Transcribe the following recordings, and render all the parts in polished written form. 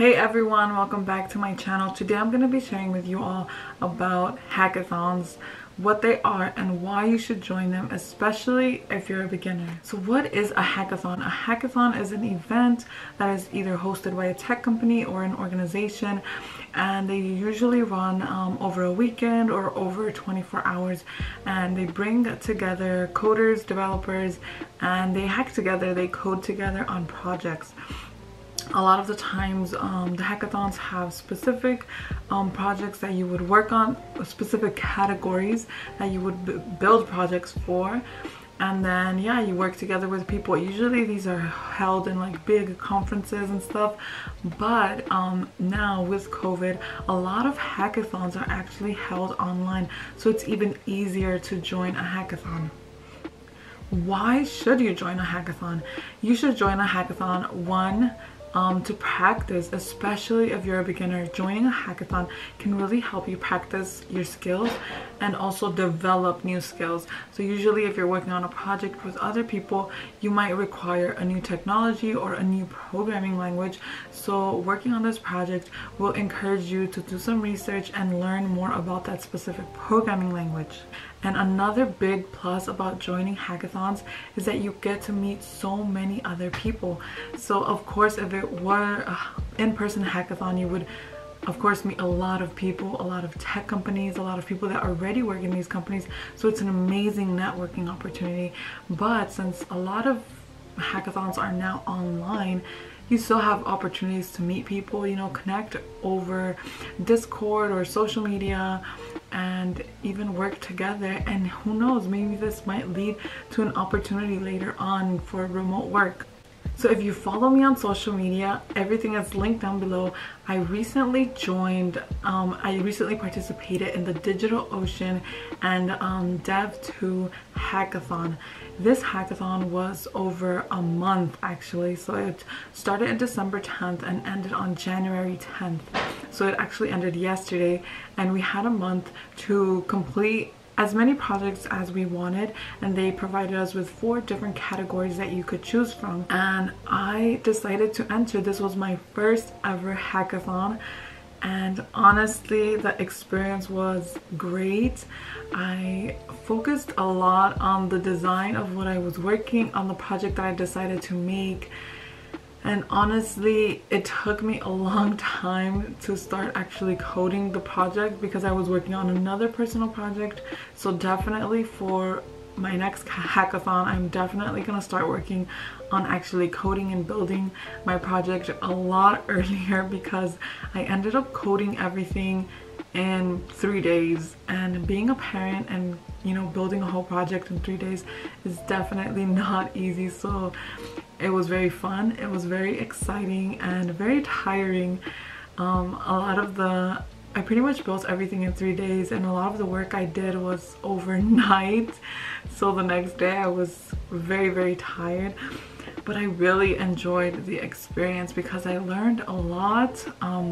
Hey everyone, welcome back to my channel. Today I'm going to be sharing with you all about hackathons, what they are and why you should join them, especially if you're a beginner. So what is a hackathon? A hackathon is an event that is either hosted by a tech company or an organization, and they usually run over a weekend or over 24 hours, and they bring together coders, developers, and they hack together, they code together on projects. A lot of the times the hackathons have specific projects that you would work on, specific categories that you would build projects for, and then yeah, you work together with people. Usually these are held in like big conferences and stuff, but now with COVID, a lot of hackathons are actually held online, so it's even easier to join a hackathon. Why should you join a hackathon? You should join a hackathon, to practice, especially if you're a beginner. Joining a hackathon can really help you practice your skills and also develop new skills. So usually if you're working on a project with other people, you might require a new technology or a new programming language. So working on this project will encourage you to do some research and learn more about that specific programming language. And another big plus about joining hackathons is that you get to meet so many other people. So of course, if it were an in-person hackathon, you would of course meet a lot of people, a lot of tech companies, a lot of people that already work in these companies. So it's an amazing networking opportunity. But since a lot of hackathons are now online, you still have opportunities to meet people, you know, connect over Discord or social media, and even work together. And who knows, maybe this might lead to an opportunity later on for remote work. So if you follow me on social media, everything is linked down below. I recently participated in the DigitalOcean and Dev2 hackathon. This hackathon was over a month actually, so it started on December 10th and ended on January 10th. So it actually ended yesterday, and we had a month to complete as many projects as we wanted, and they provided us with 4 different categories that you could choose from, and I decided to enter. This was my first ever hackathon, and honestly the experience was great. I focused a lot on the design of what I was working on, the project that I decided to make. And honestly, it took me a long time to start actually coding the project because I was working on another personal project. So definitely for my next hackathon, I'm definitely gonna start working on actually coding and building my project a lot earlier, because I ended up coding everything in 3 days, and being a parent and, you know, building a whole project in 3 days is definitely not easy. So it was very fun, it was very exciting and very tiring. I pretty much built everything in 3 days, and a lot of the work I did was overnight. So the next day I was very tired, but I really enjoyed the experience because I learned a lot.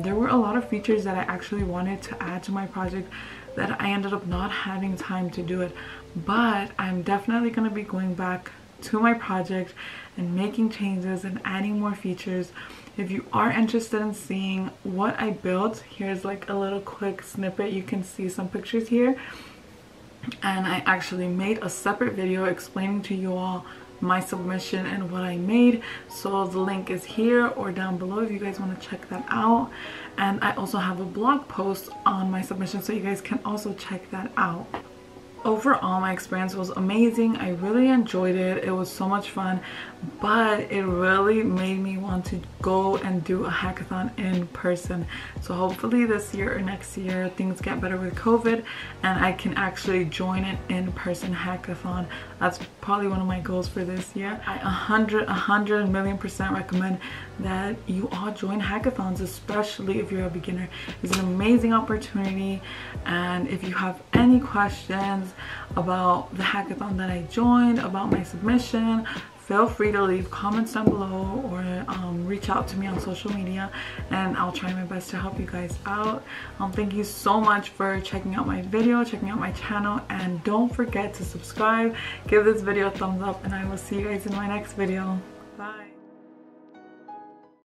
There were a lot of features that I actually wanted to add to my project that I ended up not having time to do it, but I'm definitely going to be going back to my project and making changes and adding more features. If you are interested in seeing what I built, here's like a little quick snippet. You can see some pictures here, and I actually made a separate video explaining to you all my submission and what I made. So the link is here or down below if you guys want to check that out. And I also have a blog post on my submission, so you guys can also check that out. Overall, my experience was amazing. I really enjoyed it. It was so much fun, but it really made me want to go and do a hackathon in person. So hopefully this year or next year things get better with COVID and I can actually join an in-person hackathon. That's probably one of my goals for this year. I 100 million% recommend that you all join hackathons, especially if you're a beginner. It's an amazing opportunity, and if you have any questions about the hackathon that I joined, about my submission, feel free to leave comments down below or reach out to me on social media, and I'll try my best to help you guys out. Thank you so much for checking out my video, checking out my channel, and don't forget to subscribe, give this video a thumbs up, and I will see you guys in my next video.